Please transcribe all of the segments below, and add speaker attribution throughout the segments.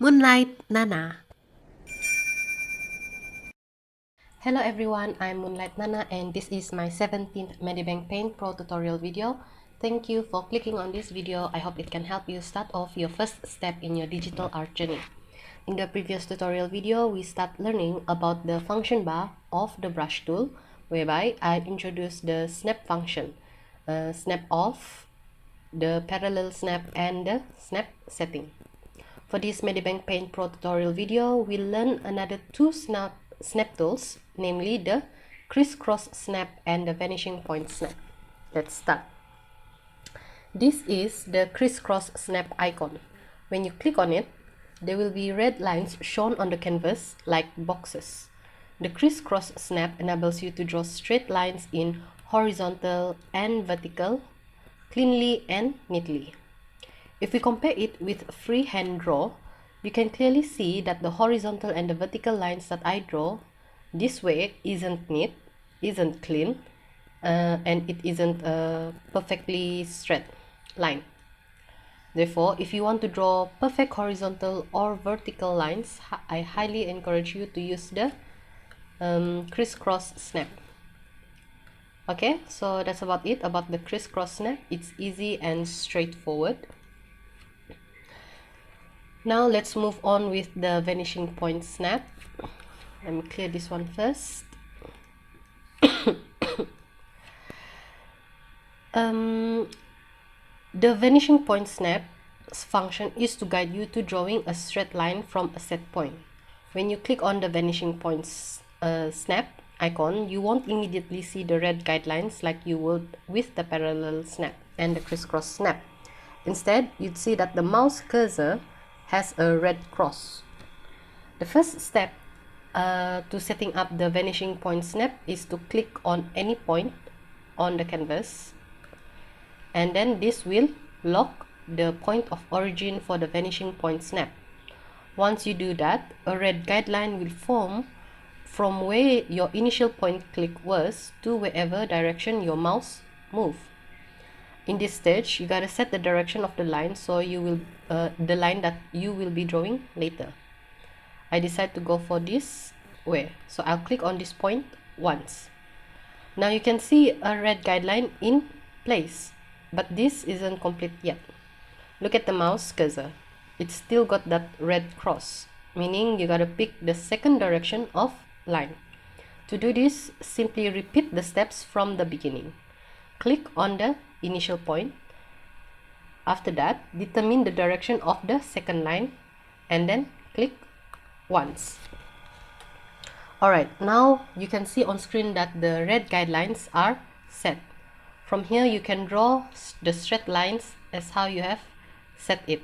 Speaker 1: Moonlight Nana. Hello everyone, I'm Moonlight Nana and this is my 17th Medibang Paint Pro tutorial video. Thank you for clicking on this video. I hope it can help you start off your first step in your digital art journey. In the previous tutorial video, we start learning about the function bar of the brush tool, whereby I introduced the snap function, snap off, the parallel snap and the snap setting. For this Medibang Paint Pro tutorial video, we'll learn another two snap tools, namely the Crisscross Snap and the Vanishing Point Snap. Let's start. This is the Crisscross Snap icon. When you click on it, there will be red lines shown on the canvas like boxes. The Crisscross Snap enables you to draw straight lines in horizontal and vertical, cleanly and neatly. If we compare it with freehand draw, you can clearly see that the horizontal and the vertical lines that I draw this way isn't neat, isn't clean, and it isn't a perfectly straight line. Therefore, if you want to draw perfect horizontal or vertical lines, I highly encourage you to use the Crisscross Snap. Okay, so that's about it about the Crisscross Snap. It's easy and straightforward. Now let's move on with the Vanishing Point Snap. Let me clear this one first. The Vanishing Point Snap's function is to guide you to drawing a straight line from a set point. When you click on the Vanishing Point Snap icon, you won't immediately see the red guidelines like you would with the parallel snap and the Crisscross Snap. Instead, you'd see that the mouse cursor has a red cross. The first step to setting up the Vanishing Point Snap is to click on any point on the canvas, and then this will lock the point of origin for the Vanishing Point Snap. Once you do that, a red guideline will form from where your initial point click was to wherever direction your mouse move. In this stage, you gotta set the direction of the line so you will the line that you will be drawing later. I decide to go for this way, so I'll click on this point once. Now you can see a red guideline in place, but this isn't complete yet. Look at the mouse cursor. It's still got that red cross, meaning you gotta pick the second direction of line. To do this, simply repeat the steps from the beginning. Click on the initial point. After that, determine the direction of the second line and then click once. Alright, now you can see on screen that the red guidelines are set. From here, you can draw the straight lines as how you have set it.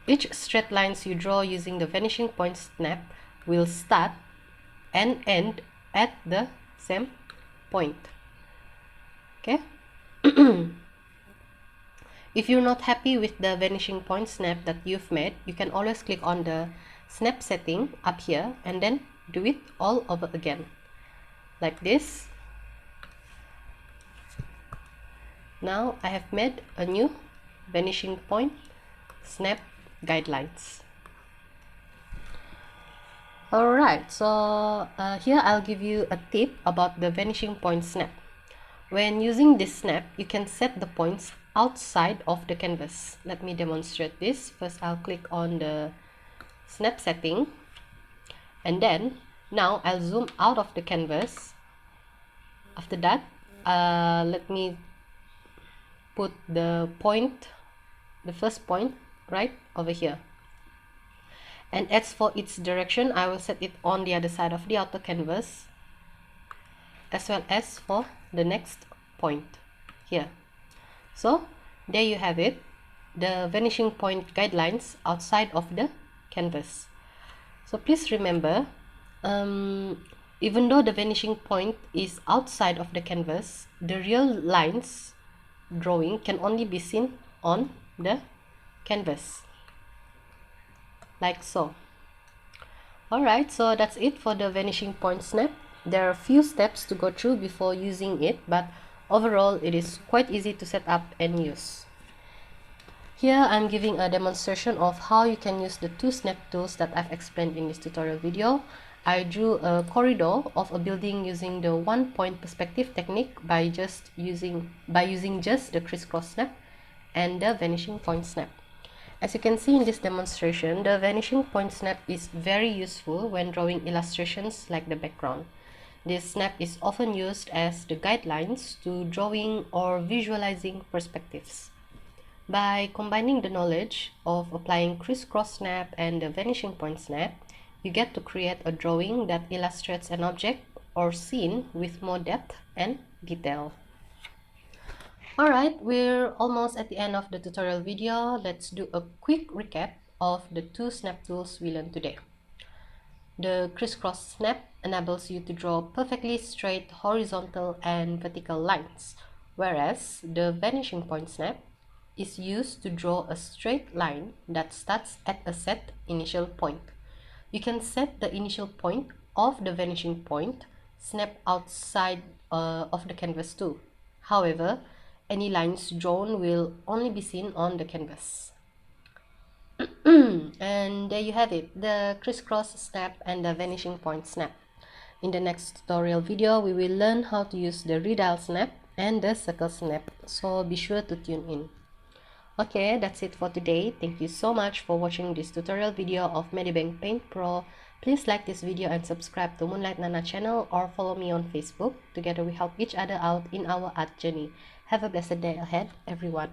Speaker 1: Each straight lines you draw using the Vanishing Point Snap will start and end at the same point. Okay? If you're not happy with the Vanishing Point Snap that you've made, you can always click on the snap setting up here and then do it all over again, like this. Now I have made a new Vanishing Point Snap guidelines. Alright, so here I'll give you a tip about the Vanishing Point Snap. When using this snap, you can set the points outside of the canvas. Let me demonstrate this. First, I'll click on the snap setting, and then now I'll zoom out of the canvas. After that, let me put the first point right over here. And as for its direction, I will set it on the other side of the outer canvas, as well as for the next point here. So there you have it, the Vanishing Point guidelines outside of the canvas. So please remember, even though the vanishing point is outside of the canvas, the real lines drawing can only be seen on the canvas, like so. Alright, so that's it for the Vanishing Point Snap. There are a few steps to go through before using it, but overall it is quite easy to set up and use. Here I'm giving a demonstration of how you can use the two snap tools that I've explained in this tutorial video. I drew a corridor of a building using the one-point perspective technique by using just the crisscross snap and the vanishing point snap. As you can see in this demonstration, the vanishing point snap is very useful when drawing illustrations like the background. This snap is often used as the guidelines to drawing or visualizing perspectives. By combining the knowledge of applying crisscross snap and the vanishing point snap, you get to create a drawing that illustrates an object or scene with more depth and detail. Alright, we're almost at the end of the tutorial video. Let's do a quick recap of the two snap tools we learned today. The crisscross snap enables you to draw perfectly straight horizontal and vertical lines, whereas the vanishing point snap is used to draw a straight line that starts at a set initial point. You can set the initial point of the vanishing point snap outside of the canvas too. However, any lines drawn will only be seen on the canvas. And there you have it, the crisscross snap and the vanishing point snap. In the next tutorial video, we will learn how to use the radial snap and the circle snap, so be sure to tune in. Okay, that's it for today. Thank you so much for watching this tutorial video of Medibang Paint Pro. Please like this video and subscribe to Moonlight Nana channel or follow me on Facebook. Together we help each other out in our art journey. Have a blessed day ahead, everyone.